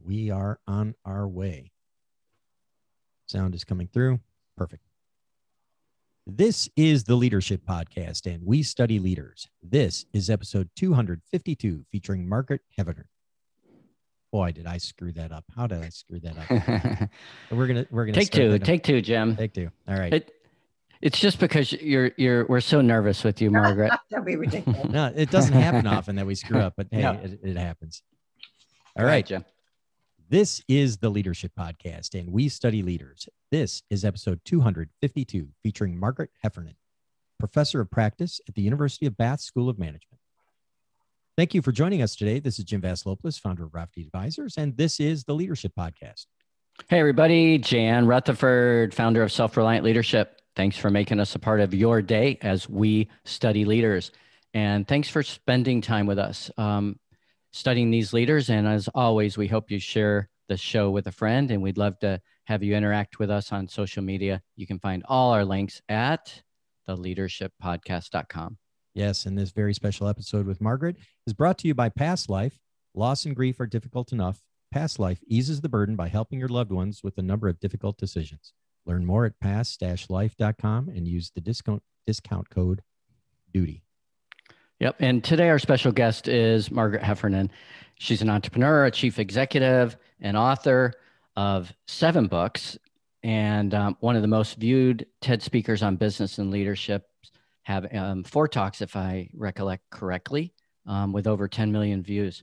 We are on our way. Sound is coming through. Perfect. This is the Leadership Podcast, and we study leaders. This is episode 252, featuring Margaret Heffernan. Boy, did I screw that up. How did I screw that up? We're gonna take two, Jim. Take two. All right. It's just because we're so nervous with you, Margaret. That'd be ridiculous. No, it doesn't happen often that we screw up, but hey, No. it happens. All right, Jim. This is the Leadership Podcast, and we study leaders. This is episode 252, featuring Margaret Heffernan, professor of practice at the University of Bath School of Management. Thank you for joining us today. This is Jim Vasilopoulos, founder of Rafferty Advisors, and this is the Leadership Podcast. Hey, everybody. Jan Rutherford, founder of Self-Reliant Leadership. Thanks for making us a part of your day as we study leaders. And thanks for spending time with us. Studying these leaders. And as always, we hope you share the show with a friend, and we'd love to have you interact with us on social media. You can find all our links at theleadershippodcast.com. Yes, and this very special episode with Margaret is brought to you by Past Life. Loss and grief are difficult enough. Past Life eases the burden by helping your loved ones with a number of difficult decisions. Learn more at past-life.com and use the discount code DUTY. Yep. And today our special guest is Margaret Heffernan. She's an entrepreneur, a chief executive, and author of 7 books, and one of the most viewed TED speakers on business and leadership. Have 4 talks, if I recollect correctly, with over 10 million views.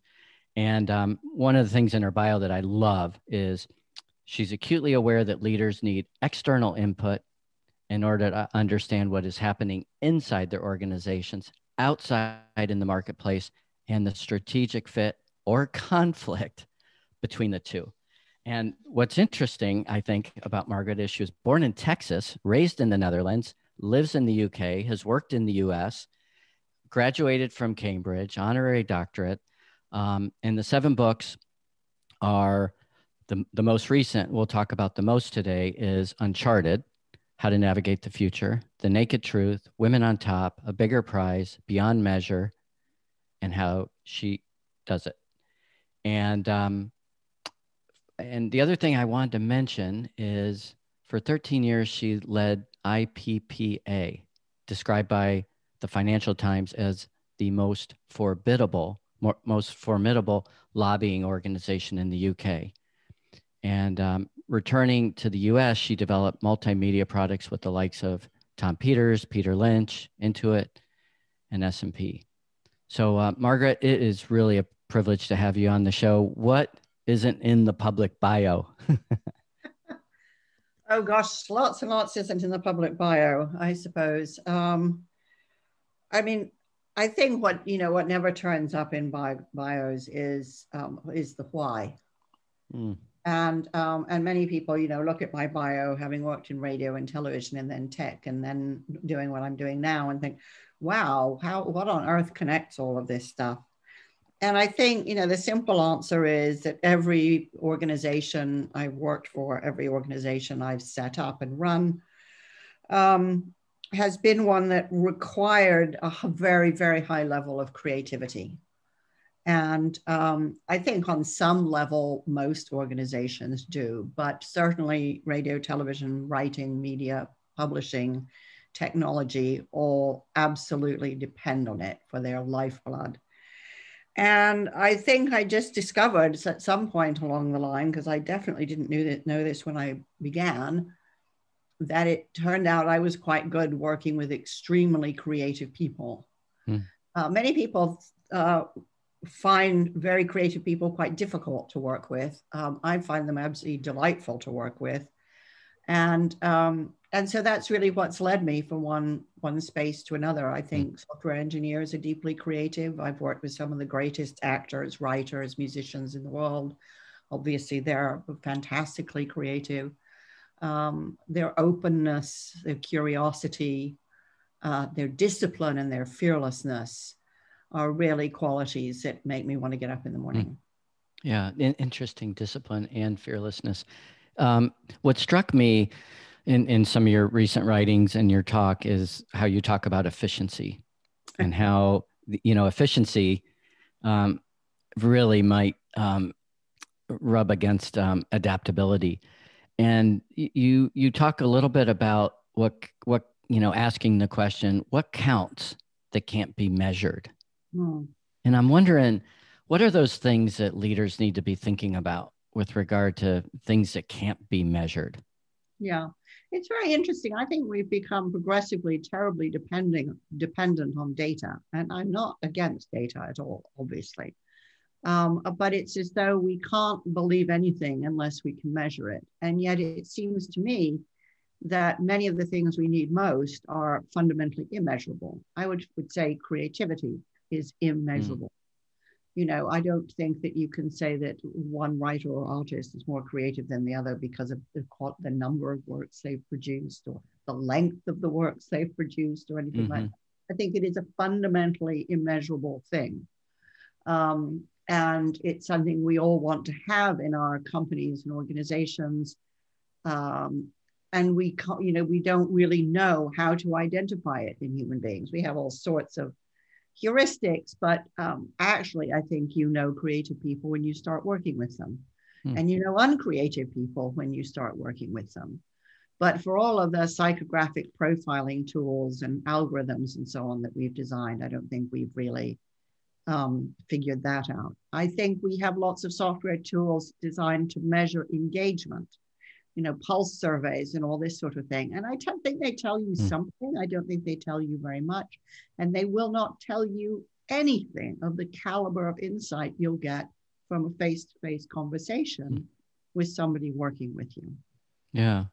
And one of the things in her bio that I love is she's acutely aware that leaders need external input in order to understand what is happening inside their organizations, outside in the marketplace, and the strategic fit or conflict between the two. And what's interesting, I think, about Margaret is she was born in Texas, raised in the Netherlands, lives in the UK, has worked in the US, graduated from Cambridge, honorary doctorate. And the 7 books are the most recent, we'll talk about the most today, is Uncharted, How to Navigate the Future, The Naked Truth, Women on Top, A Bigger Prize, Beyond Measure, and How She Does It. And the other thing I wanted to mention is for 13 years, she led IPPA, described by the Financial Times as the most formidable lobbying organization in the UK. And returning to the US, she developed multimedia products with the likes of Tom Peters, Peter Lynch, Intuit, and S&P. So Margaret, it is really a privilege to have you on the show. What isn't in the public bio? Oh gosh, lots and lots isn't in the public bio, I suppose. I mean, I think what never turns up in bios is the why. And many people, look at my bio, having worked in radio and television and then tech and then doing what I'm doing now, and think, wow, what on earth connects all of this stuff? And I think, the simple answer is that every organization I've worked for, every organization I've set up and run, has been one that required a very, very high level of creativity. And I think on some level, most organizations do, but certainly radio, television, writing, media, publishing, technology, all absolutely depend on it for their lifeblood. And I think I just discovered at some point along the line, because I definitely didn't know this when I began, that it turned out I was quite good working with extremely creative people. Many people find very creative people quite difficult to work with. I find them absolutely delightful to work with. And so that's really what's led me from one space to another. I think software engineers are deeply creative. I've worked with some of the greatest actors, writers, musicians in the world. Obviously, they're fantastically creative. Their openness, their curiosity, their discipline, and their fearlessness are really qualities that make me want to get up in the morning. Yeah, interesting, discipline and fearlessness. What struck me in some of your recent writings and your talk is how you talk about efficiency and how, efficiency really might rub against adaptability. And you talk a little bit about what asking the question, what counts that can't be measured? And I'm wondering, what are those things that leaders need to be thinking about with regard to things that can't be measured? Yeah, it's very interesting. I think we've become progressively terribly dependent on data. And I'm not against data at all, obviously. But it's as though we can't believe anything unless we can measure it. And yet it seems to me that many of the things we need most are fundamentally immeasurable. I would say creativity is immeasurable. You know, I don't think that you can say that one writer or artist is more creative than the other because of the number of works they've produced or the length of the works they've produced or anything like that. I think it is a fundamentally immeasurable thing. And it's something we all want to have in our companies and organizations. And we don't really know how to identify it in human beings. We have all sorts of heuristics, but actually, I think creative people when you start working with them, and uncreative people when you start working with them. But for all of the psychographic profiling tools and algorithms and so on that we've designed, I don't think we've really figured that out. I think we have lots of software tools designed to measure engagement, pulse surveys and all this sort of thing. And I think they tell you something. I don't think they tell you very much. And they will not tell you anything of the caliber of insight you'll get from a face-to-face conversation with somebody working with you. Yeah.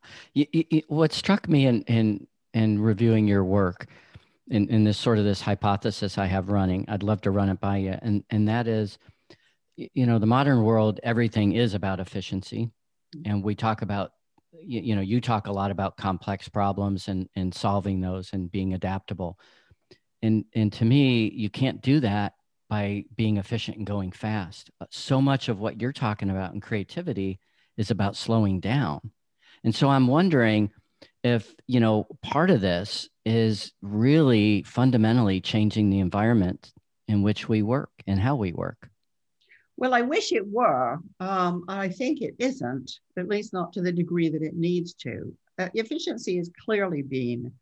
What struck me in reviewing your work, in this hypothesis I have running, I'd love to run it by you. And that is, the modern world, everything is about efficiency. And we talk about, you talk a lot about complex problems and solving those and being adaptable. And to me, you can't do that by being efficient and going fast. So much of what you're talking about in creativity is about slowing down. And so I'm wondering if, part of this is really fundamentally changing the environment in which we work and how we work. Well, I wish it were. I think it isn't, at least not to the degree that it needs to. Efficiency has clearly been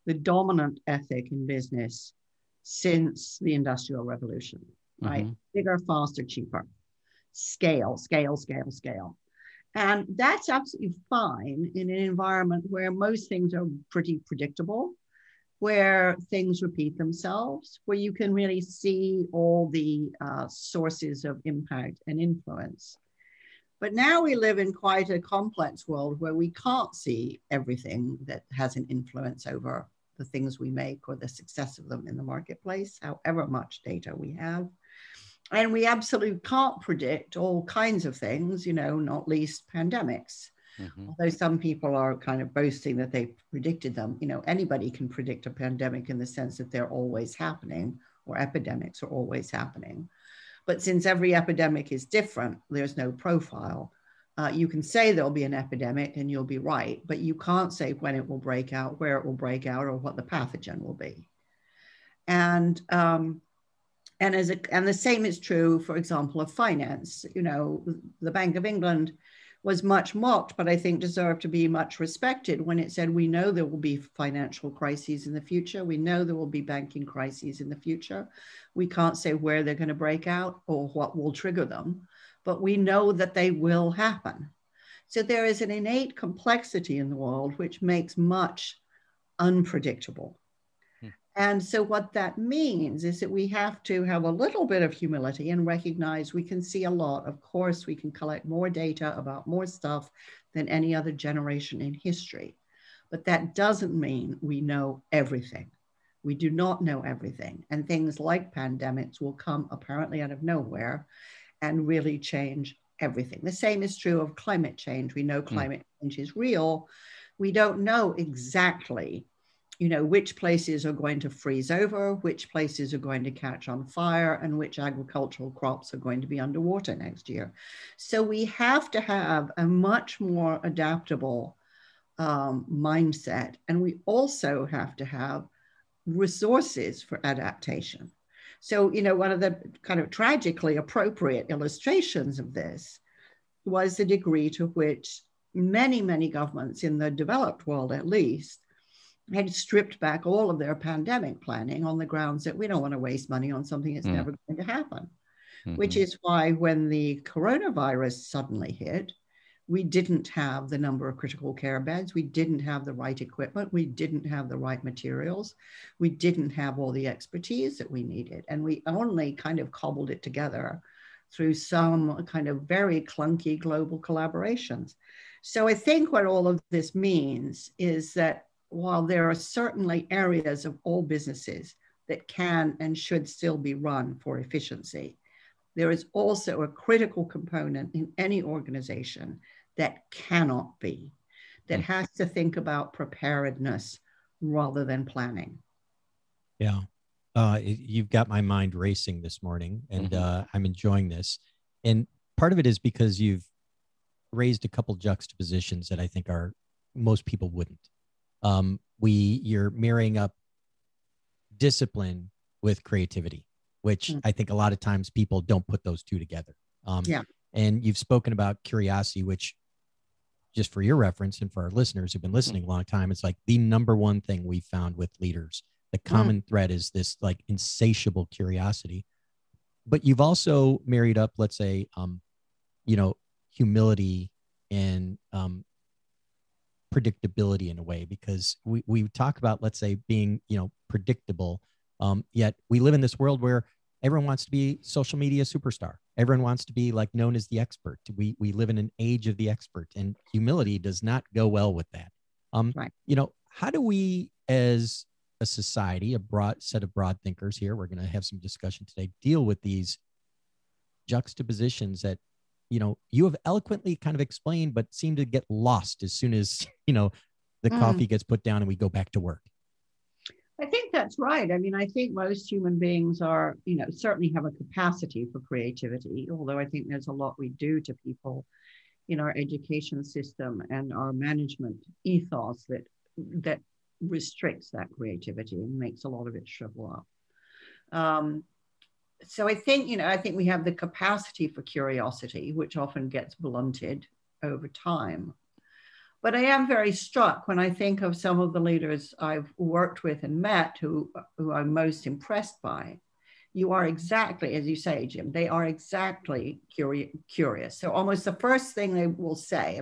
the dominant ethic in business since the Industrial Revolution, right? Bigger, faster, cheaper. Scale, scale, scale, scale. And that's absolutely fine in an environment where most things are pretty predictable, where things repeat themselves, where you can really see all the sources of impact and influence. But now we live in quite a complex world where we can't see everything that has an influence over the things we make or the success of them in the marketplace, however much data we have. And we absolutely can't predict all kinds of things, not least pandemics. Although some people are kind of boasting that they predicted them, anybody can predict a pandemic in the sense that they're always happening, or epidemics are always happening. But since every epidemic is different, there's no profile. You can say there'll be an epidemic and you'll be right, but you can't say when it will break out, where it will break out, or what the pathogen will be. And the same is true, for example, of finance. The Bank of England was much mocked, but I think deserved to be much respected when it said, we know there will be financial crises in the future. We know there will be banking crises in the future. We can't say where they're going to break out or what will trigger them, but we know that they will happen. So there is an innate complexity in the world which makes much unpredictable. And so what that means is that we have to have a little bit of humility and recognize we can see a lot. Of course, we can collect more data about more stuff than any other generation in history. But that doesn't mean we know everything. We do not know everything. And things like pandemics will come apparently out of nowhere and really change everything. The same is true of climate change. We know climate change is real. We don't know exactly which places are going to freeze over, which places are going to catch on fire, and which agricultural crops are going to be underwater next year. So we have to have a much more adaptable mindset. And we also have to have resources for adaptation. So, one of the kind of tragically appropriate illustrations of this was the degree to which many, many governments in the developed world, at least, had stripped back all of their pandemic planning on the grounds that we don't want to waste money on something that's never going to happen. Which is why when the coronavirus suddenly hit, we didn't have the number of critical care beds. We didn't have the right equipment. We didn't have the right materials. We didn't have all the expertise that we needed. And we only kind of cobbled it together through some kind of very clunky global collaborations. So I think what all of this means is that while there are certainly areas of all businesses that can and should still be run for efficiency, there is also a critical component in any organization that cannot be, that has to think about preparedness rather than planning. Yeah. You've got my mind racing this morning, and I'm enjoying this. And part of it is because you've raised a couple juxtapositions that I think are most people wouldn't. You're marrying up discipline with creativity, which I think a lot of times people don't put those two together. And you've spoken about curiosity, which, just for your reference and for our listeners who've been listening a long time, it's like the number one thing we found with leaders. The common thread is this like insatiable curiosity. But you've also married up, let's say, humility and predictability in a way, because we talk about, let's say, being, predictable. Yet we live in this world where everyone wants to be social media superstar. Everyone wants to be like known as the expert. We live in an age of the expert, and humility does not go well with that. Right. How do we, as a society, a broad set of broad thinkers here, we're going to have some discussion today, deal with these juxtapositions that, you have eloquently kind of explained, but seem to get lost as soon as, the coffee gets put down and we go back to work? I think that's right. I mean, I think most human beings are, certainly have a capacity for creativity, although I think there's a lot we do to people in our education system and our management ethos that restricts that creativity and makes a lot of it shrivel up. So I think we have the capacity for curiosity, which often gets blunted over time. But I am very struck when I think of some of the leaders I've worked with and met who I'm most impressed by. You are exactly, as you say, Jim, they are exactly curious. So almost the first thing they will say,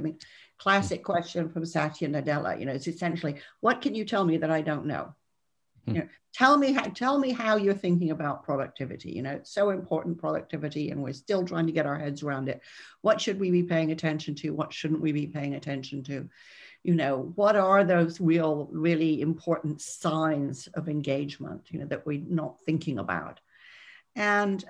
classic question from Satya Nadella, it's essentially, what can you tell me that I don't know? Tell me how you're thinking about productivity. It's so important, productivity, and we're still trying to get our heads around it. What should we be paying attention to? What shouldn't we be paying attention to? What are those really important signs of engagement, that we're not thinking about? And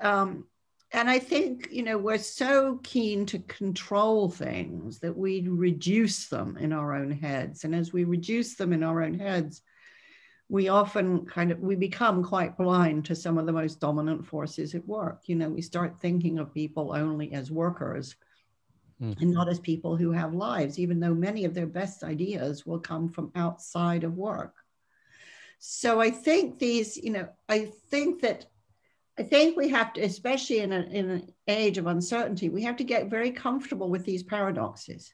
I think, we're so keen to control things that we reduce them in our own heads. And as we reduce them in our own heads, we often we become quite blind to some of the most dominant forces at work. We start thinking of people only as workers and not as people who have lives, even though many of their best ideas will come from outside of work. So I think I think we have to, especially in an age of uncertainty, we have to get very comfortable with these paradoxes,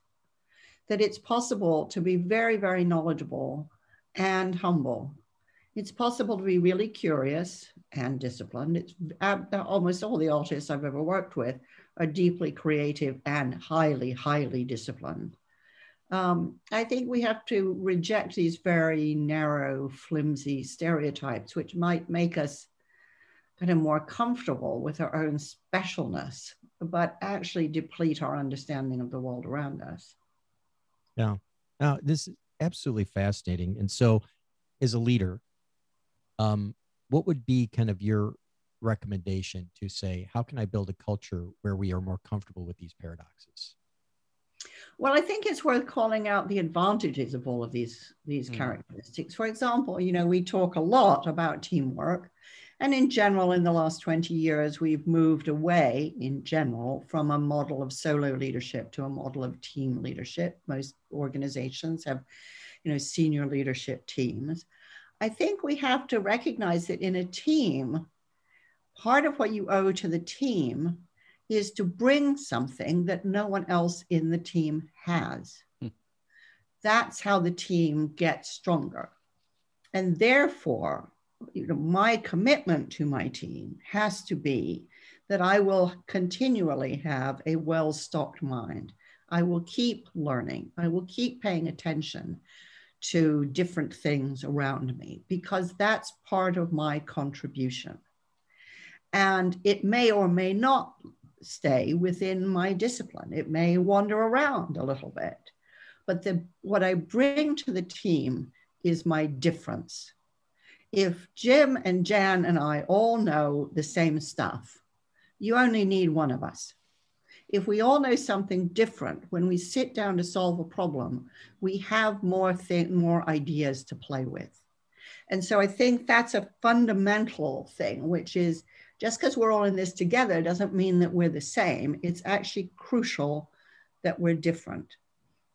that it's possible to be very, very knowledgeable and humble. It's possible to be really curious and disciplined. It's almost all the artists I've ever worked with are deeply creative and highly, highly disciplined. I think we have to reject these very narrow, flimsy stereotypes, which might make us kind of more comfortable with our own specialness, but actually deplete our understanding of the world around us. Yeah. Now, this is absolutely fascinating. And so, as a leader, what would be kind of your recommendation to say, how can I build a culture where we are more comfortable with these paradoxes? Well, I think it's worth calling out the advantages of all of these characteristics. For example, we talk a lot about teamwork. And in general, in the last 20 years, we've moved away, in general, from a model of solo leadership to a model of team leadership. Most organizations have, senior leadership teams. I think we have to recognize that in a team, part of what you owe to the team is to bring something that no one else in the team has. That's how the team gets stronger. And therefore, my commitment to my team has to be that I will continually have a well-stocked mind. I will keep learning. I will keep paying attention to different things around me, because that's part of my contribution. And it may or may not stay within my discipline. It may wander around a little bit. But what I bring to the team is my difference. If Jim and Jan and I all know the same stuff, you only need one of us. If we all know something different, when we sit down to solve a problem, we have more ideas to play with. And so I think that's a fundamental thing, which is just because we're all in this together doesn't mean that we're the same. It's actually crucial that we're different.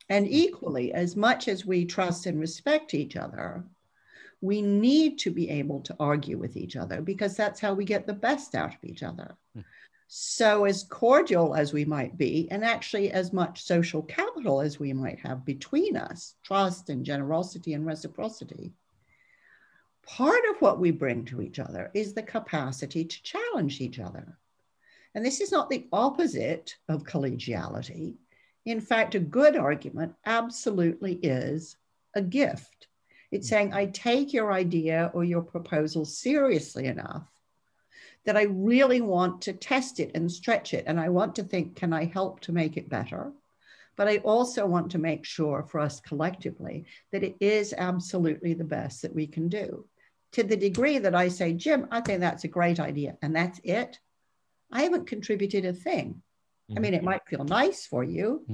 And equally, as much as we trust and respect each other, we need to be able to argue with each other, because that's how we get the best out of each other. So as cordial as we might be, and actually as much social capital as we might have between us, trust and generosity and reciprocity, part of what we bring to each other is the capacity to challenge each other. And this is not the opposite of collegiality. In fact, a good argument absolutely is a gift. It's saying, I take your idea or your proposal seriously enough that I really want to test it and stretch it. And I want to think, can I help to make it better? But I also want to make sure for us collectively that it is absolutely the best that we can do. To the degree that I say, Jim, I think that's a great idea, and that's it, I haven't contributed a thing. I mean, it might feel nice for you,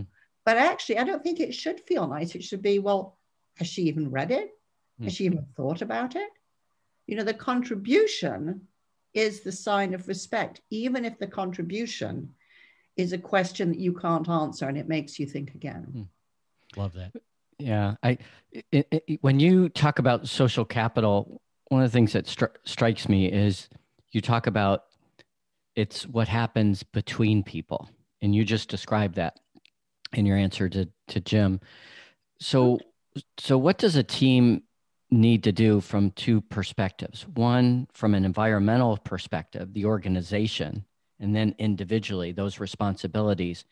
but actually, I don't think it should feel nice. It should be, well, has she even read it? Has she even thought about it? The contribution is the sign of respect, even if the contribution is a question that you can't answer and it makes you think again. Love that. Yeah. When you talk about social capital, one of the things that strikes me is you talk about it's what happens between people. And you just described that in your answer to Jim. So what does a team need to do from two perspectives? One, from an environmental perspective, the organization, and then individually, those responsibilities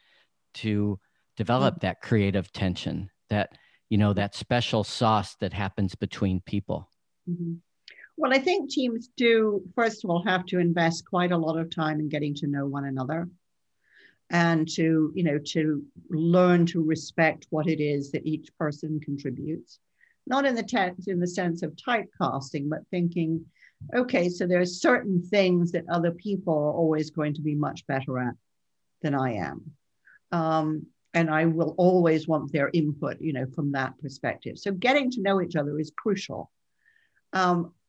to develop that creative tension, that, that special sauce that happens between people. Well, I think teams do, first of all, have to invest quite a lot of time in getting to know one another, and to learn to respect what it is that each person contributes. Not in the sense of typecasting, but thinking, okay, so there are certain things that other people are always going to be much better at than I am. And I will always want their input, from that perspective. So getting to know each other is crucial.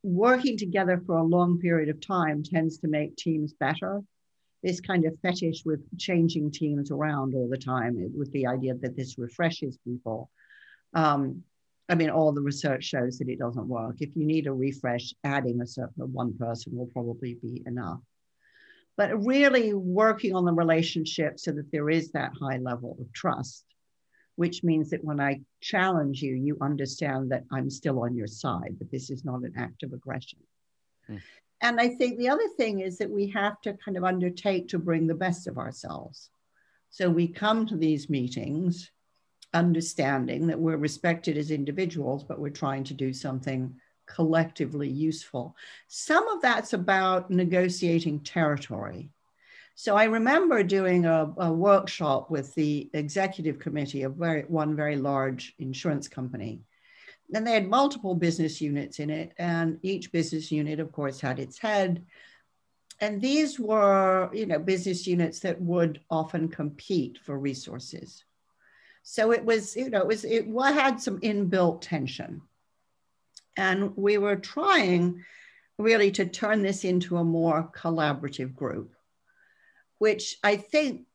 Working together for a long period of time tends to make teams better. This kind of fetish with changing teams around all the time, with the idea that this refreshes people. All the research shows that it doesn't work. If you need a refresh, adding one person will probably be enough. But really working on the relationship so that there is that high level of trust, which means that when I challenge you, you understand that I'm still on your side, that this is not an act of aggression. And I think the other thing is that we have to kind of undertake to bring the best of ourselves. So we come to these meetings understanding that we're respected as individuals, but we're trying to do something collectively useful. Some of that's about negotiating territory. So I remember doing a workshop with the executive committee of one very large insurance company. And they had multiple business units in it, and each business unit, of course, had its head. And these were, business units that would often compete for resources. So it was, it had some inbuilt tension. And we were trying really to turn this into a more collaborative group, which I think,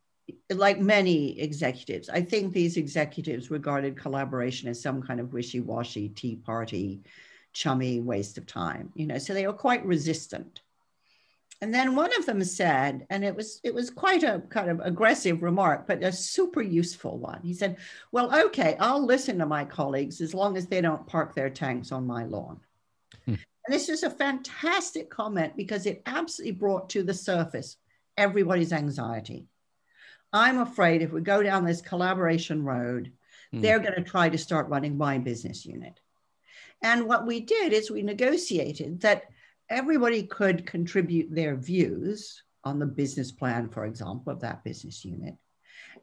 like many executives, I think these executives regarded collaboration as some kind of wishy-washy, tea party, chummy waste of time, so they were quite resistant. And then one of them said, and it was quite a kind of aggressive remark, but a super useful one. He said, well, okay, I'll listen to my colleagues as long as they don't park their tanks on my lawn. And this is a fantastic comment because it absolutely brought to the surface everybody's anxiety. I'm afraid if we go down this collaboration road, they're going to try to start running my business unit. And what we did is we negotiated that everybody could contribute their views on the business plan, for example, of that business unit.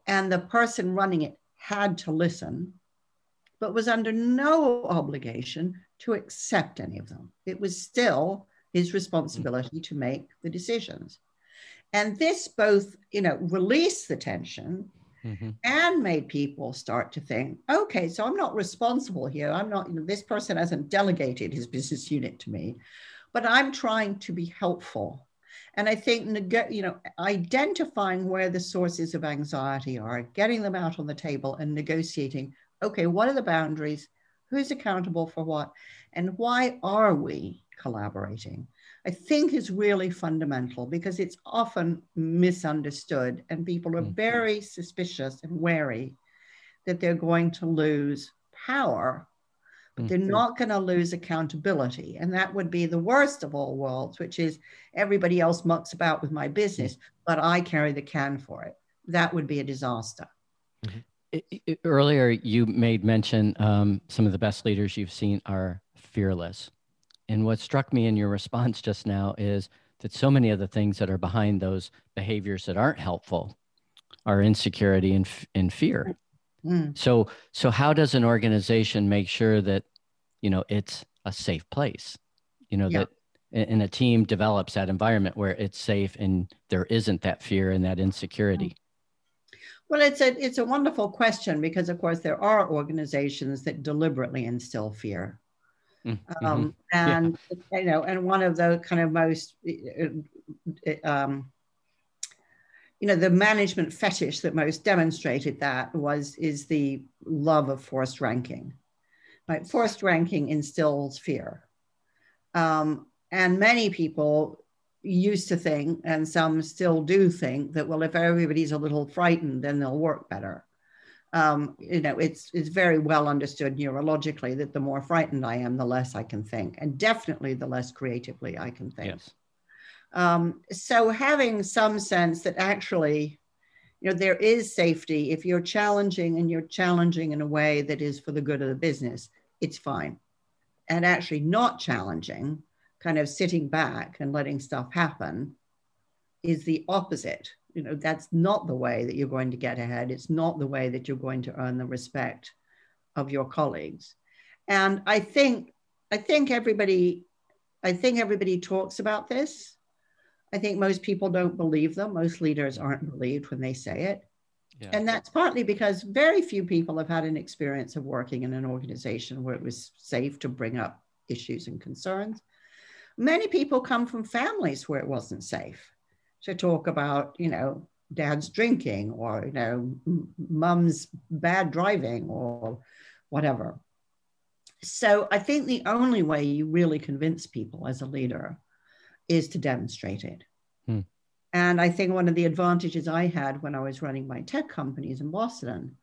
And the person running it had to listen, but was under no obligation to accept any of them. It was still his responsibility to make the decisions. And this both, released the tension and made people start to think, okay, so I'm not responsible here. I'm not, this person hasn't delegated his business unit to me, but I'm trying to be helpful. And I think, identifying where the sources of anxiety are, getting them out on the table and negotiating, okay, what are the boundaries? Who's accountable for what? And why are we collaborating? I think is really fundamental because it's often misunderstood and people are very suspicious and wary that they're going to lose power, but they're not going to lose accountability. And that would be the worst of all worlds, which is everybody else mucks about with my business, but I carry the can for it. That would be a disaster. Earlier, you made mention some of the best leaders you've seen are fearless. And what struck me in your response just now is that so many of the things that are behind those behaviors that aren't helpful are insecurity and fear. So how does an organization make sure that, it's a safe place, that and a team develops that environment where it's safe and there isn't that fear and that insecurity? Well, it's a wonderful question because, of course, there are organizations that deliberately instill fear. And one of the kind of most, the management fetish that most demonstrated that is the love of forced ranking. Right? Forced ranking instills fear. And many people used to think, and some still do think, that, well, if everybody's a little frightened, then they'll work better. It's very well understood neurologically that the more frightened I am, the less I can think, and definitely the less creatively I can think. Yes. So having some sense that actually, there is safety if you're challenging and you're challenging in a way that is for the good of the business, it's fine. And actually not challenging, kind of sitting back and letting stuff happen, is the opposite. That's not the way that you're going to get ahead. It's not the way that you're going to earn the respect of your colleagues. And I think everybody talks about this. I think most people don't believe them. Most leaders aren't believed when they say it. Yeah. And that's partly because very few people have had an experience of working in an organization where it was safe to bring up issues and concerns. Many people come from families where it wasn't safe to talk about, dad's drinking or, mom's bad driving or whatever. So I think the only way you really convince people as a leader is to demonstrate it. And I think one of the advantages I had when I was running my tech companies in Boston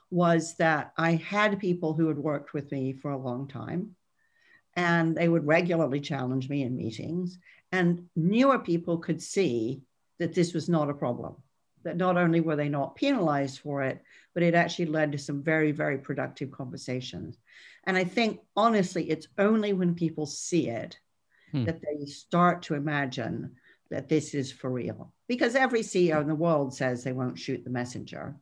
was that I had people who had worked with me for a long time, and they would regularly challenge me in meetings, and newer people could see that this was not a problem, that not only were they not penalized for it, but it actually led to some very, very productive conversations. And I think, honestly, it's only when people see it that they start to imagine that this is for real. Because every CEO in the world says they won't shoot the messenger,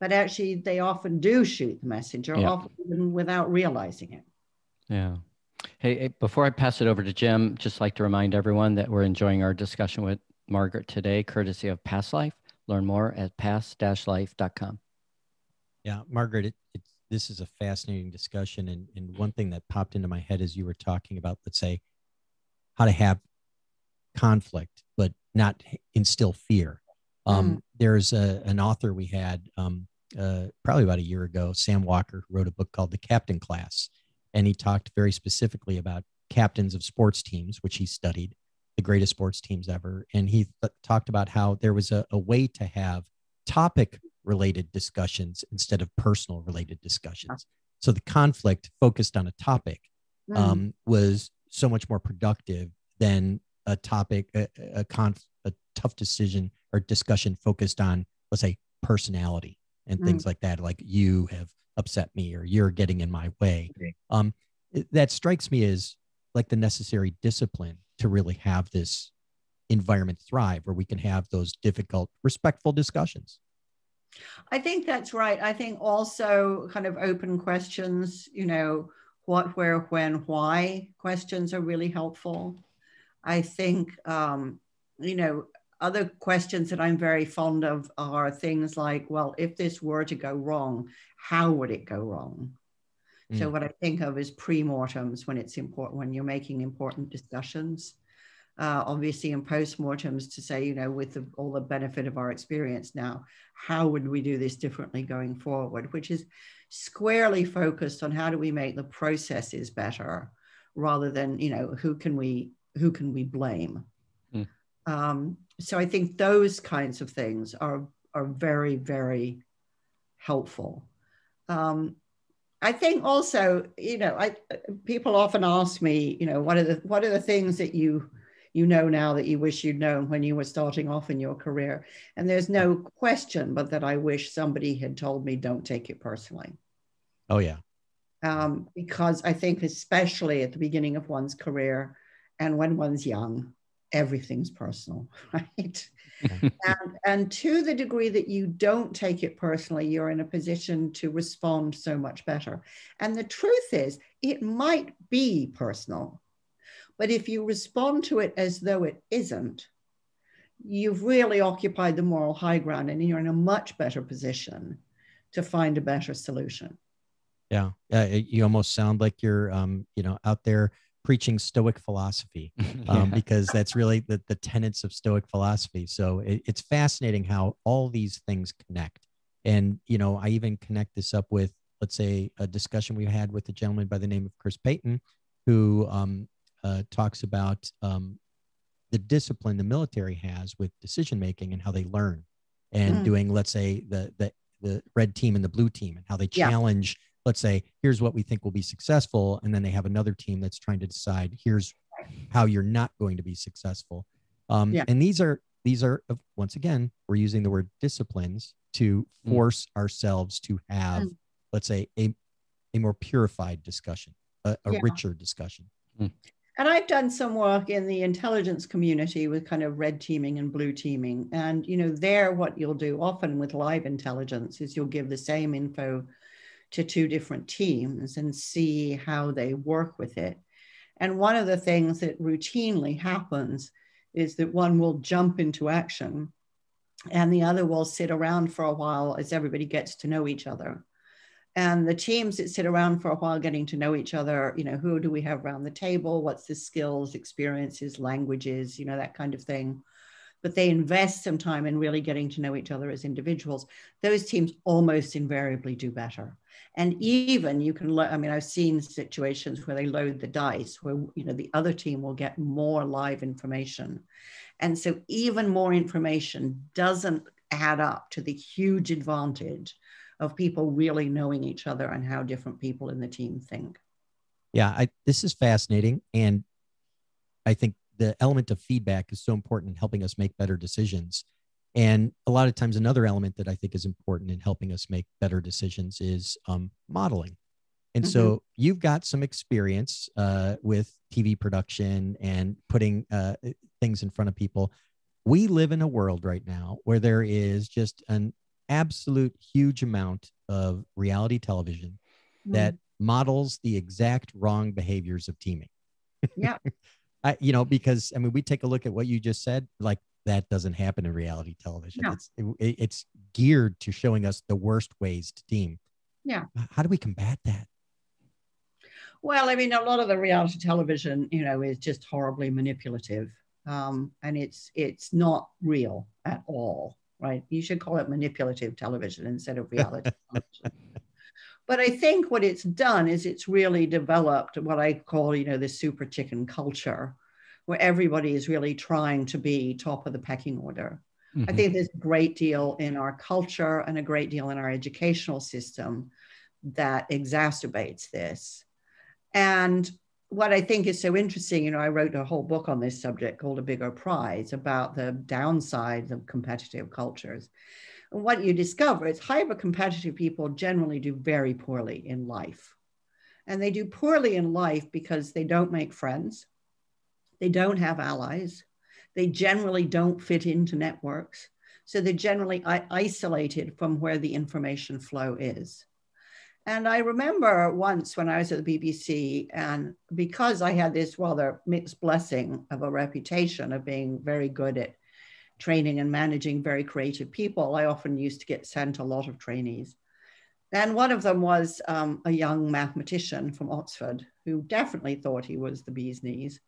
but actually they often do shoot the messenger, often even without realizing it. Yeah. Hey, before I pass it over to Jim, just like to remind everyone that we're enjoying our discussion with Margaret today, courtesy of Past Life. Learn more at past-life.com. Yeah, Margaret, this is a fascinating discussion. And one thing that popped into my head as you were talking about, let's say, how to have conflict, but not instill fear. There's an author we had probably about a year ago, Sam Walker, who wrote a book called The Captain Class. And he talked very specifically about captains of sports teams, which he studied, the greatest sports teams ever. And he talked about how there was a way to have topic related discussions instead of personal related discussions. So the conflict focused on a topic was so much more productive than a topic, a tough decision or discussion focused on, let's say, personality and things like that. Like, you have upset me, or you're getting in my way. That strikes me as like the necessary discipline to really have this environment thrive, where we can have those difficult, respectful discussions. I think that's right. I think also kind of open questions, what, where, when, why questions are really helpful. I think, other questions that I'm very fond of are things like, well, if this were to go wrong, how would it go wrong? So what I think of is pre-mortems when it's important, when you're making important discussions. Obviously in post-mortems to say, with all the benefit of our experience now, how would we do this differently going forward, which is squarely focused on how do we make the processes better rather than, who can we blame? So I think those kinds of things are very, very helpful. I think also, people often ask me, what are the things that you know now that you wish you'd known when you were starting off in your career? And there's no question but that I wish somebody had told me, don't take it personally. Oh, yeah. Because I think especially at the beginning of one's career and when one's young, everything's personal, right? And to the degree that you don't take it personally, you're in a position to respond so much better. And the truth is, it might be personal, but if you respond to it as though it isn't, you've really occupied the moral high ground and you're in a much better position to find a better solution. Yeah. You almost sound like you're, out there preaching Stoic philosophy, because that's really the tenets of Stoic philosophy. So it's fascinating how all these things connect. And, I even connect this up with, let's say, a discussion we had with a gentleman by the name of Chris Payton, who talks about the discipline the military has with decision-making and how they learn and doing, let's say, the red team and the blue team, and how they challenge, let's say, here's what we think will be successful. And then they have another team that's trying to decide, here's how you're not going to be successful. And these are, once again, we're using the word disciplines to force ourselves to have, let's say, a more purified discussion, a richer discussion. And I've done some work in the intelligence community with kind of red teaming and blue teaming. And, there, what you'll do often with live intelligence is you'll give the same info to two different teams and see how they work with it. And one of the things that routinely happens is that one will jump into action and the other will sit around for a while as everybody gets to know each other. And the teams that sit around for a while getting to know each other, who do we have around the table? What's the skills, experiences, languages, that kind of thing. But they invest some time in really getting to know each other as individuals. Those teams almost invariably do better. And even you can, I've seen situations where they load the dice where, the other team will get more live information. And so even more information doesn't add up to the huge advantage of people really knowing each other and how different people in the team think. Yeah, this is fascinating. And I think the element of feedback is so important in helping us make better decisions. And a lot of times, another element that I think is important in helping us make better decisions is modeling. And so you've got some experience with TV production and putting things in front of people. We live in a world right now where there is just an absolute huge amount of reality television that models the exact wrong behaviors of teaming. Yeah. Because we take a look at what you just said, like that doesn't happen in reality television. No. It's geared to showing us the worst ways to team. Yeah. How do we combat that? Well, a lot of the reality television, is just horribly manipulative. And it's not real at all, right? You should call it manipulative television instead of reality television. But I think what it's done is it's really developed what I call, the super chicken culture, where everybody is really trying to be top of the pecking order. Mm-hmm. I think there's a great deal in our culture and a great deal in our educational system that exacerbates this. And what I think is so interesting, you know, I wrote a whole book on this subject called A Bigger Prize about the downsides of competitive cultures. And what you discover is hyper-competitive people generally do very poorly in life. And they do poorly in life because they don't make friends. They don't have allies. They generally don't fit into networks. So they're generally isolated from where the information flow is. And I remember once when I was at the BBC, and because I had this rather mixed blessing of a reputation of being very good at training and managing very creative people, I often used to get sent a lot of trainees. And one of them was a young mathematician from Oxford who definitely thought he was the bee's knees.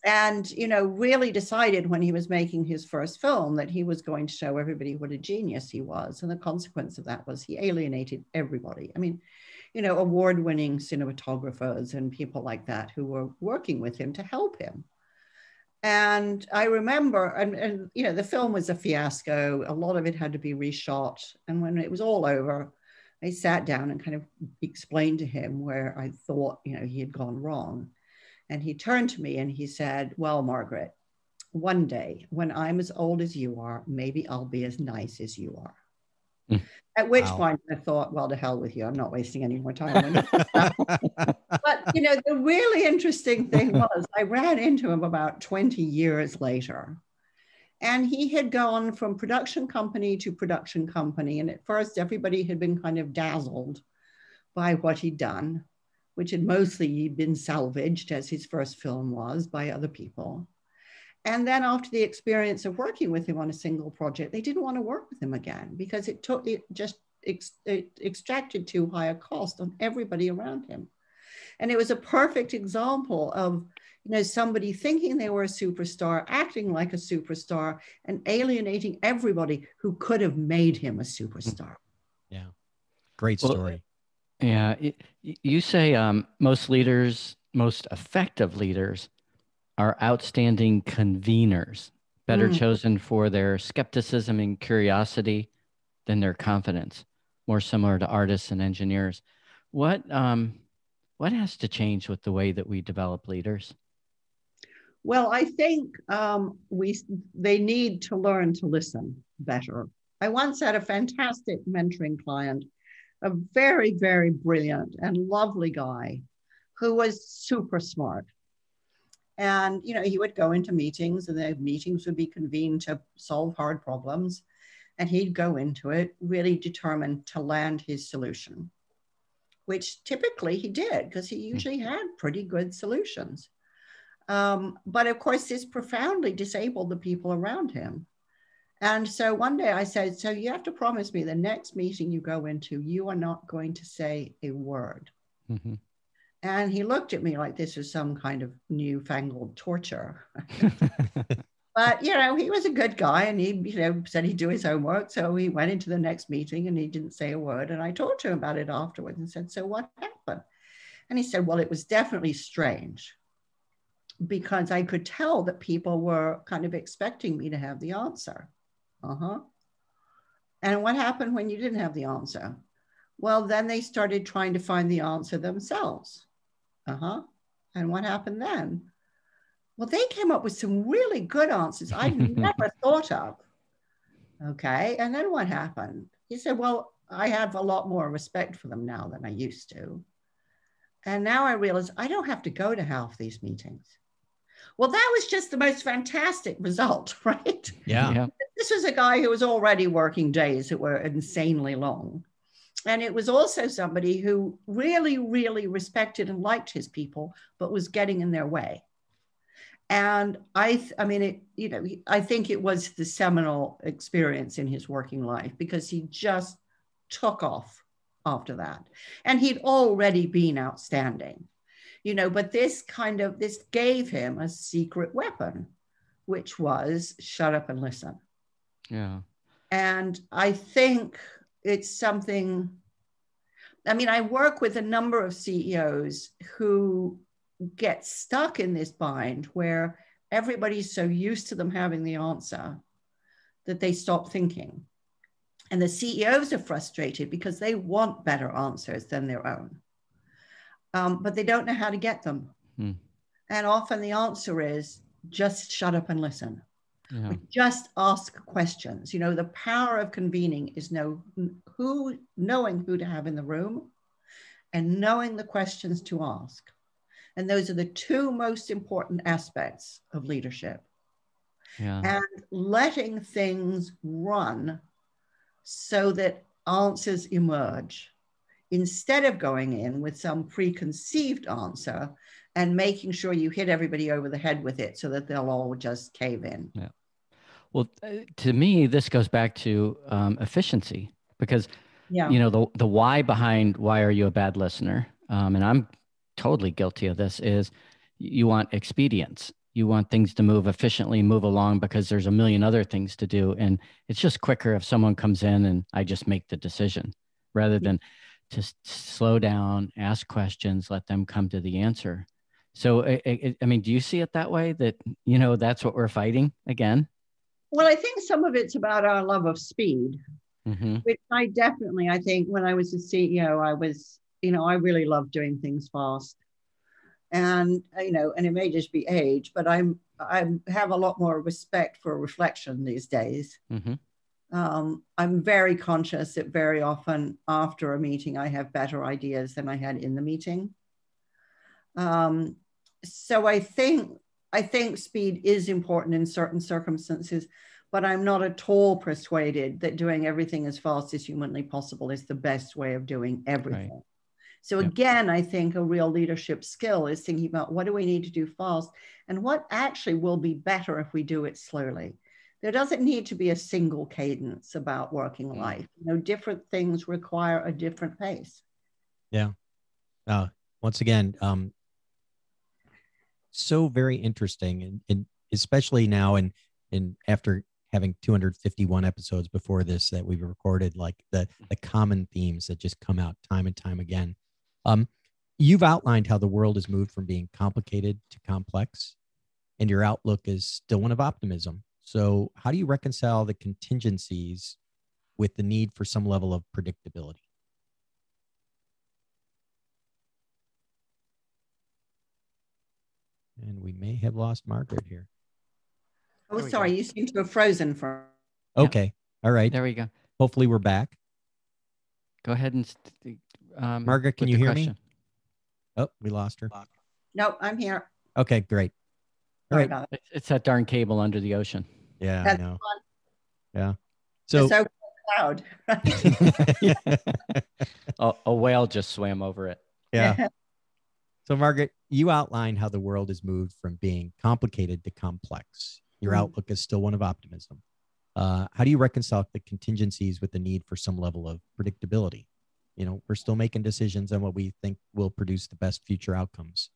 And, you know, really decided when he was making his first film that he was going to show everybody what a genius he was. And the consequence of that was he alienated everybody. I mean, you know, award-winning cinematographers and people like that who were working with him to help him. And I remember, and you know, the film was a fiasco. A lot of it had to be reshot. And when it was all over, I sat down and kind of explained to him where I thought, you know, he had gone wrong. And he turned to me and he said, well, Margaret, one day when I'm as old as you are, maybe I'll be as nice as you are. At which point I thought, well, to hell with you. I'm not wasting any more time. But, you know, the really interesting thing was I ran into him about 20 years later. And he had gone from production company to production company. And at first, everybody had been kind of dazzled by what he'd done, which had mostly been salvaged, as his first film was, by other people. And then after the experience of working with him on a single project, they didn't want to work with him again because it extracted too high a cost on everybody around him. And it was a perfect example of, you know, somebody thinking they were a superstar, acting like a superstar, and alienating everybody who could have made him a superstar. Yeah. Great story. Well, yeah. You say most leaders, most effective leaders are outstanding conveners, better chosen for their skepticism and curiosity than their confidence, more similar to artists and engineers. What has to change with the way that we develop leaders? Well, I think they need to learn to listen better. I once had a fantastic mentoring client, a very, very brilliant and lovely guy who was super smart. And, you know, he would go into meetings and the meetings would be convened to solve hard problems. And he'd go into it really determined to land his solution, which typically he did because he usually had pretty good solutions. But of course, this profoundly disabled the people around him. And so one day I said, so you have to promise me the next meeting you go into, you are not going to say a word. Mm-hmm. And he looked at me like this was some kind of newfangled torture. But, you know, he was a good guy and he, you know, said he'd do his homework. So he went into the next meeting and he didn't say a word. And I talked to him about it afterwards and said, so what happened? And he said, well, it was definitely strange because I could tell that people were kind of expecting me to have the answer. And what happened when you didn't have the answer? Well, then they started trying to find the answer themselves. And what happened then? Well, they came up with some really good answers I'd never thought of. Okay. And then what happened? He said, well, I have a lot more respect for them now than I used to. And now I realize I don't have to go to half these meetings. Well, that was just the most fantastic result, right? Yeah. This was a guy who was already working days that were insanely long. And it was also somebody who really, really respected and liked his people, but was getting in their way. And I think it was the seminal experience in his working life because he just took off after that. And he'd already been outstanding, you know, but this gave him a secret weapon, which was shut up and listen. Yeah. And I think it's something, I mean, I work with a number of CEOs who get stuck in this bind where everybody's so used to them having the answer that they stop thinking. And the CEOs are frustrated because they want better answers than their own, but they don't know how to get them. And often the answer is just shut up and listen. Yeah. Just ask questions. You know, the power of convening is knowing who to have in the room and knowing the questions to ask. And those are the two most important aspects of leadership. Yeah. And letting things run so that answers emerge instead of going in with some preconceived answer and making sure you hit everybody over the head with it so that they'll all just cave in. Yeah. Well, to me, this goes back to efficiency, because, you know, the why behind why are you a bad listener? And I'm totally guilty of this, is you want expedience. You want things to move efficiently, move along, because there's a million other things to do. And it's just quicker if someone comes in and I just make the decision rather than just slow down, ask questions, let them come to the answer. So, I mean, do you see it that way, that, you know, that's what we're fighting again? Well, I think some of it's about our love of speed, which I think when I was a CEO, I really loved doing things fast. And, you know, and it may just be age, but I have a lot more respect for reflection these days. I'm very conscious that very often after a meeting, I have better ideas than I had in the meeting. So I think speed is important in certain circumstances, but I'm not at all persuaded that doing everything as fast as humanly possible is the best way of doing everything. Right. So again, I think a real leadership skill is thinking about what do we need to do fast and what actually will be better if we do it slowly. There doesn't need to be a single cadence about working life. You know, different things require a different pace. Yeah. Once again, so very interesting, and especially now, and after having 251 episodes before this that we've recorded, like the common themes that just come out time and time again. You've outlined how the world has moved from being complicated to complex, and your outlook is still one of optimism. So how do you reconcile the contingencies with the need for some level of predictability? And we may have lost Margaret here. Oh, sorry. You seem to have frozen for. Okay. All right. There we go. Hopefully we're back. Go ahead and Margaret, can you hear me? Oh, we lost her. No, I'm here. Okay, great. All right. It's that darn cable under the ocean. Yeah, I know. Fun. Yeah. So it's over the cloud. A whale just swam over it. Yeah. So Margaret, you outlined how the world has moved from being complicated to complex. Your outlook is still one of optimism. How do you reconcile the contingencies with the need for some level of predictability? You know, we're still making decisions on what we think will produce the best future outcomes.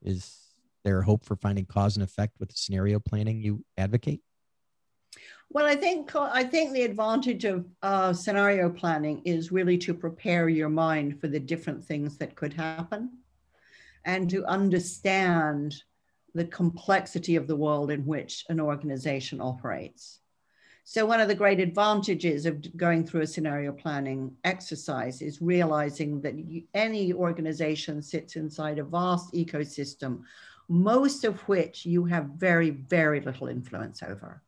Is there hope for finding cause and effect with the scenario planning you advocate? Well, I think the advantage of scenario planning is really to prepare your mind for the different things that could happen and to understand the complexity of the world in which an organization operates. So one of the great advantages of going through a scenario planning exercise is realizing that any organization sits inside a vast ecosystem, most of which you have very, very little influence over.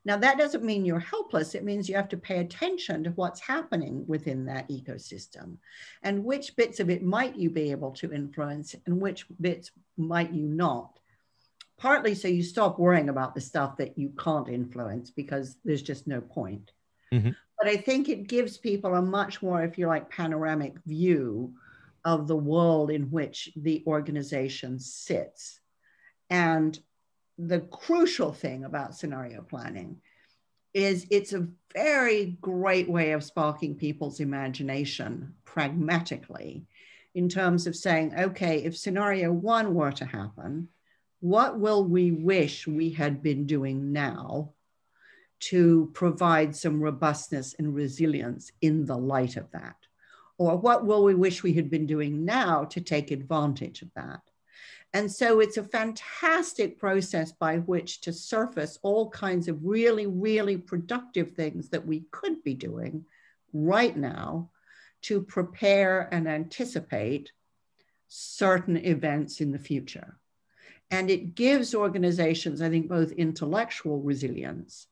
Now, that doesn't mean you're helpless. It means you have to pay attention to what's happening within that ecosystem and which bits of it might you be able to influence and which bits might you not. Partly so you stop worrying about the stuff that you can't influence because there's just no point. But I think it gives people a much more, if you like, panoramic view of the world in which the organization sits. And the crucial thing about scenario planning is it's a very great way of sparking people's imagination pragmatically in terms of saying, okay, if scenario one were to happen, what will we wish we had been doing now to provide some robustness and resilience in the light of that? Or what will we wish we had been doing now to take advantage of that? And so it's a fantastic process by which to surface all kinds of really, really productive things that we could be doing right now to prepare and anticipate certain events in the future. And it gives organizations, I think, both intellectual resilience,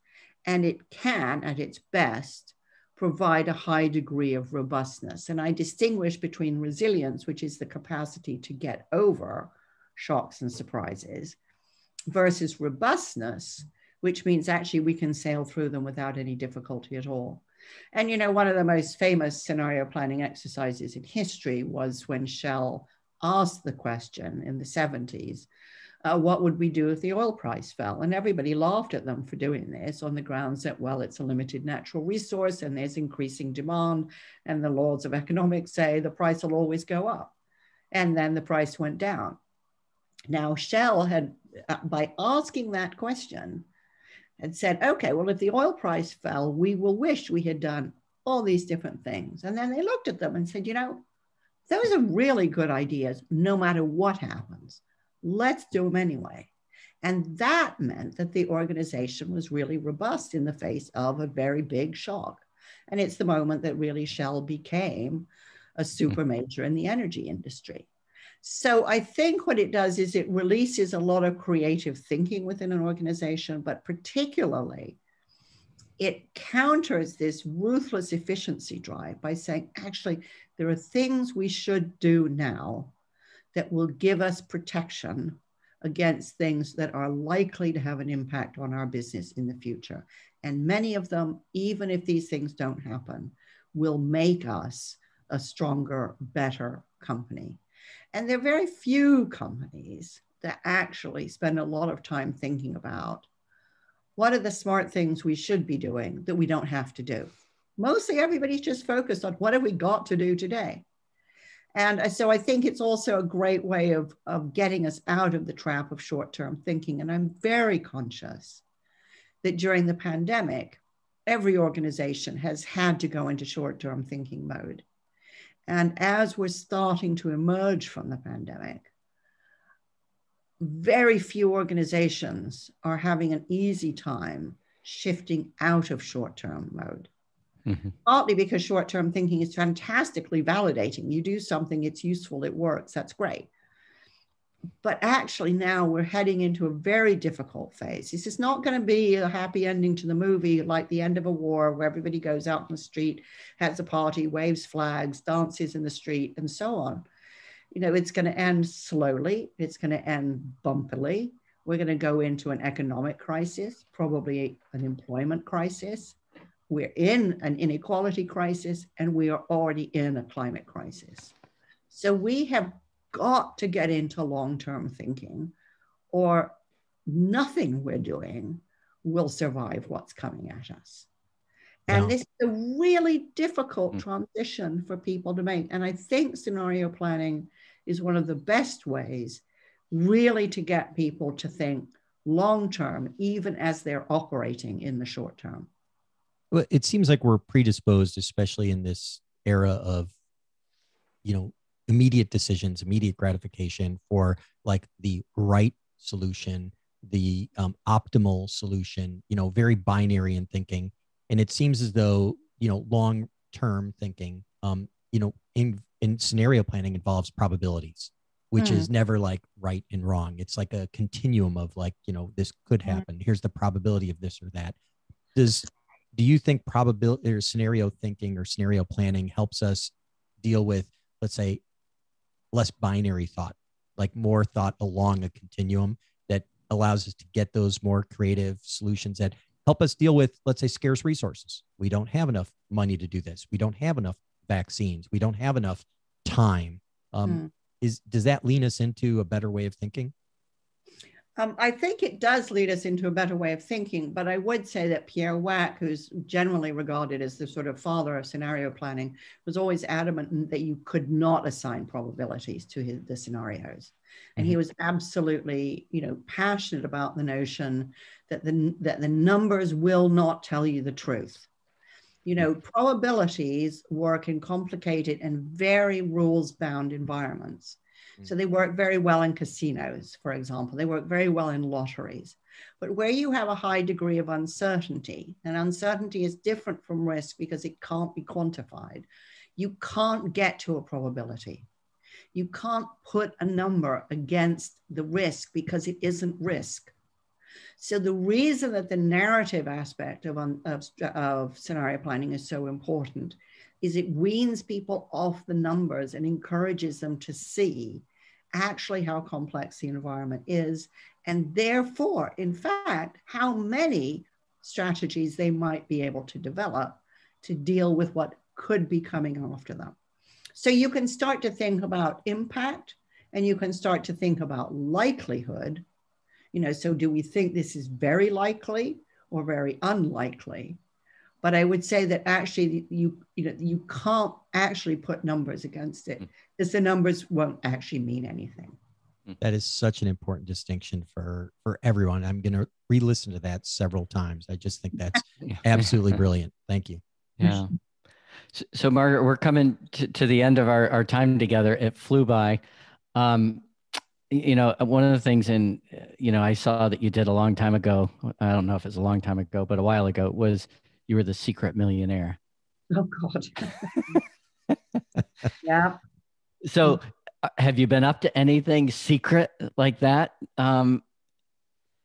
and it can, at its best, provide a high degree of robustness. And I distinguish between resilience, which is the capacity to get over shocks and surprises, versus robustness, which means actually we can sail through them without any difficulty at all. And, you know, one of the most famous scenario planning exercises in history was when Shell asked the question in the 70s, what would we do if the oil price fell? And everybody laughed at them for doing this on the grounds that, well, it's a limited natural resource and there's increasing demand, and the laws of economics say the price will always go up. And then the price went down. Now, Shell had, by asking that question, had said, okay, well, if the oil price fell, we will wish we had done all these different things. And then they looked at them and said, you know, those are really good ideas, no matter what happens. Let's do them anyway. And that meant that the organization was really robust in the face of a very big shock. And it's the moment that really Shell became a super major in the energy industry. So I think what it does is it releases a lot of creative thinking within an organization, but particularly it counters this ruthless efficiency drive by saying, actually, there are things we should do now that will give us protection against things that are likely to have an impact on our business in the future. And many of them, even if these things don't happen, will make us a stronger, better company. And there are very few companies that actually spend a lot of time thinking about what are the smart things we should be doing that we don't have to do. Mostly everybody's just focused on what have we got to do today. And so I think it's also a great way of getting us out of the trap of short-term thinking. And I'm very conscious that during the pandemic, every organization has had to go into short-term thinking mode. And as we're starting to emerge from the pandemic, very few organizations are having an easy time shifting out of short-term mode. Mm-hmm. Partly because short-term thinking is fantastically validating. You do something, it's useful, it works, that's great. But actually now we're heading into a very difficult phase. This is not going to be a happy ending to the movie like the end of a war where everybody goes out on the street, has a party, waves flags, dances in the street, and so on. You know, it's going to end slowly. It's going to end bumpily. We're going to go into an economic crisis, probably an employment crisis. We're in an inequality crisis, and we are already in a climate crisis. So we have got to get into long-term thinking, or nothing we're doing will survive what's coming at us. And this is a really difficult transition for people to make. And I think scenario planning is one of the best ways really to get people to think long-term, even as they're operating in the short term. Well, it seems like we're predisposed, especially in this era of, you know, immediate decisions, immediate gratification for like the right solution, the optimal solution, you know, very binary in thinking. And it seems as though, you know, long-term thinking, you know, in scenario planning involves probabilities, which is never like right and wrong. It's like a continuum of like, you know, this could happen. Here's the probability of this or that. Do you think probability or scenario thinking or scenario planning helps us deal with, let's say, less binary thought, like more thought along a continuum that allows us to get those more creative solutions that help us deal with, let's say, scarce resources? We don't have enough money to do this. We don't have enough vaccines. We don't have enough time. Does that lean us into a better way of thinking? I think it does lead us into a better way of thinking, but I would say that Pierre Wack, who's generally regarded as the sort of father of scenario planning, was always adamant that you could not assign probabilities to the scenarios. And he was absolutely, you know, passionate about the notion that the numbers will not tell you the truth. You know, probabilities work in complicated and very rules-bound environments. So they work very well in casinos, for example. They work very well in lotteries. But where you have a high degree of uncertainty, and uncertainty is different from risk because it can't be quantified, you can't get to a probability. You can't put a number against the risk because it isn't risk. So the reason that the narrative aspect of scenario planning is so important is it weans people off the numbers and encourages them to see actually how complex the environment is, and therefore, in fact, how many strategies they might be able to develop to deal with what could be coming after them. So you can start to think about impact, and you can start to think about likelihood. So do we think this is very likely or very unlikely? But I would say that actually you can't actually put numbers against it, because the numbers won't actually mean anything. That is such an important distinction for everyone. I'm going to re-listen to that several times. I just think that's absolutely brilliant. Thank you. Yeah. So Margaret, we're coming to the end of our time together. It flew by. One of the things I saw that you did a long time ago, I don't know if it's a long time ago, but a while ago, was you were the secret millionaire. Oh, God. Yeah. So have you been up to anything secret like that,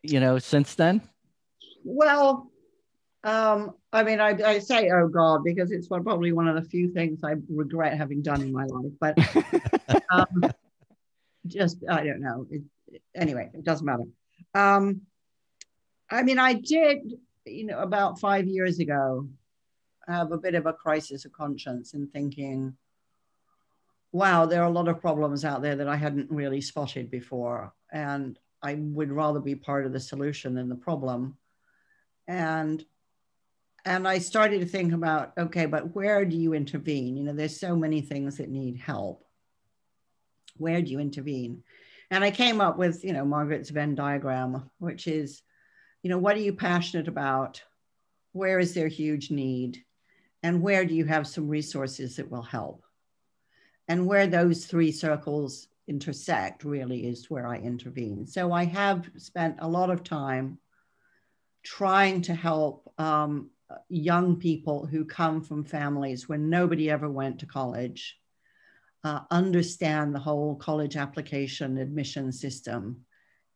since then? Well, I say, oh, God, because it's probably one of the few things I regret having done in my life. But I don't know. Anyway, it doesn't matter. I did, about 5 years ago, have a bit of a crisis of conscience in thinking, wow, there are a lot of problems out there that I hadn't really spotted before. And I would rather be part of the solution than the problem. And I started to think about, okay, but where do you intervene? There's so many things that need help. Where do you intervene? And I came up with, Margaret's Venn diagram, which is, what are you passionate about? Where is there huge need? And where do you have some resources that will help? And where those three circles intersect really is where I intervene. So I have spent a lot of time trying to help young people who come from families where nobody ever went to college, understand the whole college application admission system,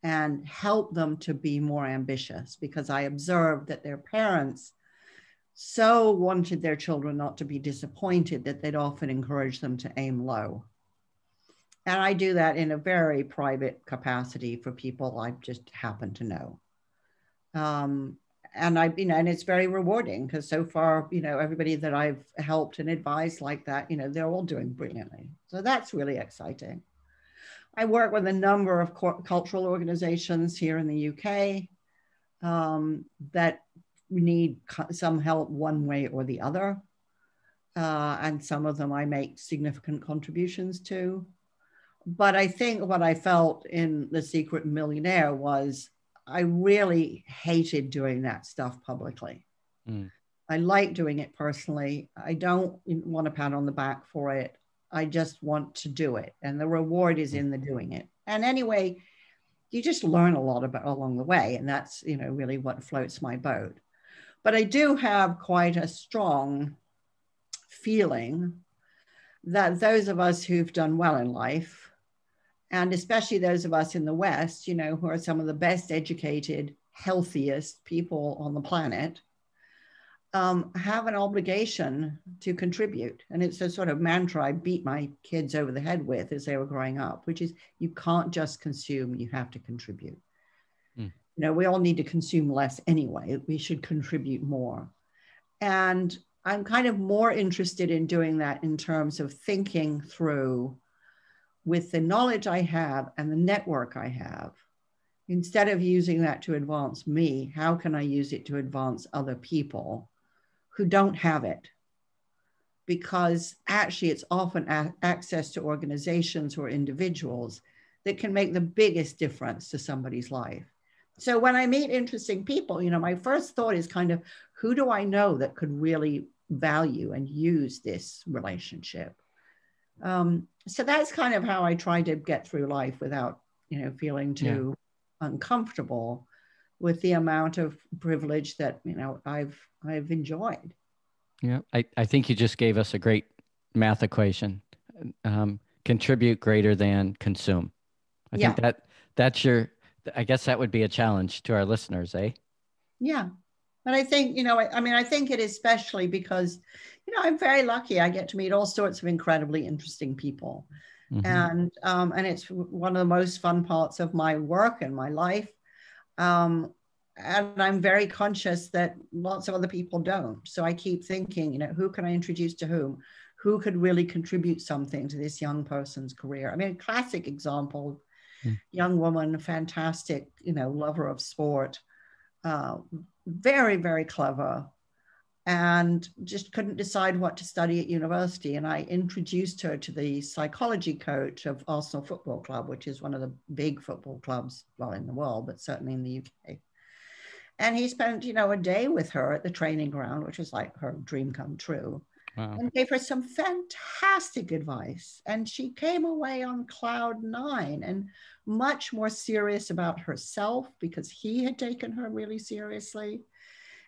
and help them to be more ambitious, because I observed that their parents so wanted their children not to be disappointed that they'd often encourage them to aim low. And I do that in a very private capacity for people I just happen to know. And it's very rewarding, because so far, everybody that I've helped and advised like that, they're all doing brilliantly. So that's really exciting. I work with a number of cultural organizations here in the UK that need some help one way or the other. And some of them I make significant contributions to. But I think what I felt in The Secret Millionaire was I really hated doing that stuff publicly. I like doing it personally. I don't want a pat on the back for it. I just want to do it. And the reward is in the doing it. And anyway, you just learn a lot about along the way. And that's, really what floats my boat. But I do have quite a strong feeling that those of us who've done well in life, and especially those of us in the West, who are some of the best educated, healthiest people on the planet, have an obligation to contribute. And it's a sort of mantra I beat my kids over the head with as they were growing up, which is you can't just consume, you have to contribute. We all need to consume less anyway. We should contribute more. And I'm kind of more interested in doing that in terms of thinking through, with the knowledge I have and the network I have, instead of using that to advance me, how can I use it to advance other people who don't have it? Because actually it's often access to organizations or individuals that can make the biggest difference to somebody's life. So when I meet interesting people, my first thought is kind of, who do I know that could really value and use this relationship? So that's kind of how I try to get through life without, feeling too uncomfortable with the amount of privilege that, I've enjoyed. Yeah, I think you just gave us a great math equation. Contribute greater than consume. I think that's I guess that would be a challenge to our listeners, eh? Yeah. And I think, I think it is especially because, I'm very lucky. I get to meet all sorts of incredibly interesting people. Mm-hmm. And it's one of the most fun parts of my work and my life. And I'm very conscious that lots of other people don't. So I keep thinking, who can I introduce to whom? Who could really contribute something to this young person's career? I mean, a classic example, young woman, fantastic, lover of sport, very, very clever, and just couldn't decide what to study at university. And I introduced her to the psychology coach of Arsenal Football Club, which is one of the big football clubs, well, in the world, but certainly in the UK. And he spent, a day with her at the training ground, which was like her dream come true. Wow. And gave her some fantastic advice. And she came away on cloud 9 and much more serious about herself because he had taken her really seriously.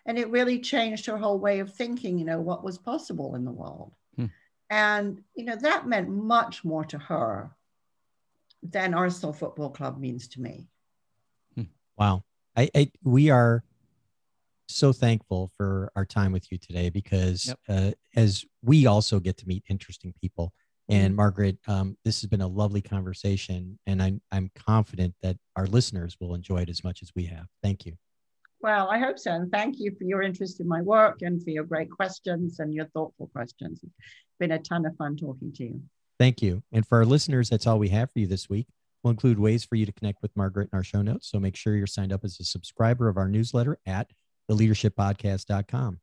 And it really changed her whole way of thinking, what was possible in the world. And, that meant much more to her than Arsenal Football Club means to me. Wow. We are so thankful for our time with you today because as we also get to meet interesting people. And Margaret, this has been a lovely conversation, and I'm confident that our listeners will enjoy it as much as we have. Thank you. Well, I hope so. And thank you for your interest in my work and for your great questions and your thoughtful questions. It's been a ton of fun talking to you. Thank you. And for our listeners, that's all we have for you this week. We'll include ways for you to connect with Margaret in our show notes. So make sure you're signed up as a subscriber of our newsletter at theleadershippodcast.com.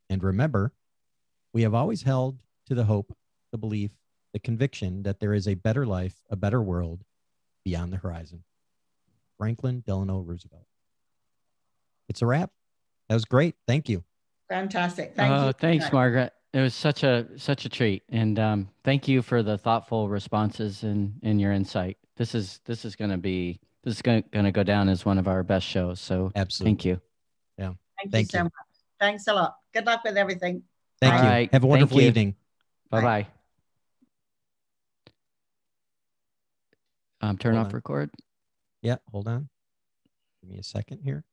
And remember, we have always held to the hope, the belief, the conviction that there is a better life, a better world beyond the horizon. Franklin Delano Roosevelt. It's a wrap. That was great. Thank you. Fantastic. Thank you. Thanks, Margaret. It was such a treat. And thank you for the thoughtful responses and your insight. This is going to go down as one of our best shows. So absolutely. Thank you. Yeah. Thank you so much. Thanks a lot. Good luck with everything. Thank you. Right. Have a wonderful evening. Bye-bye. Turn off record. Yeah. Hold on. Give me a second here.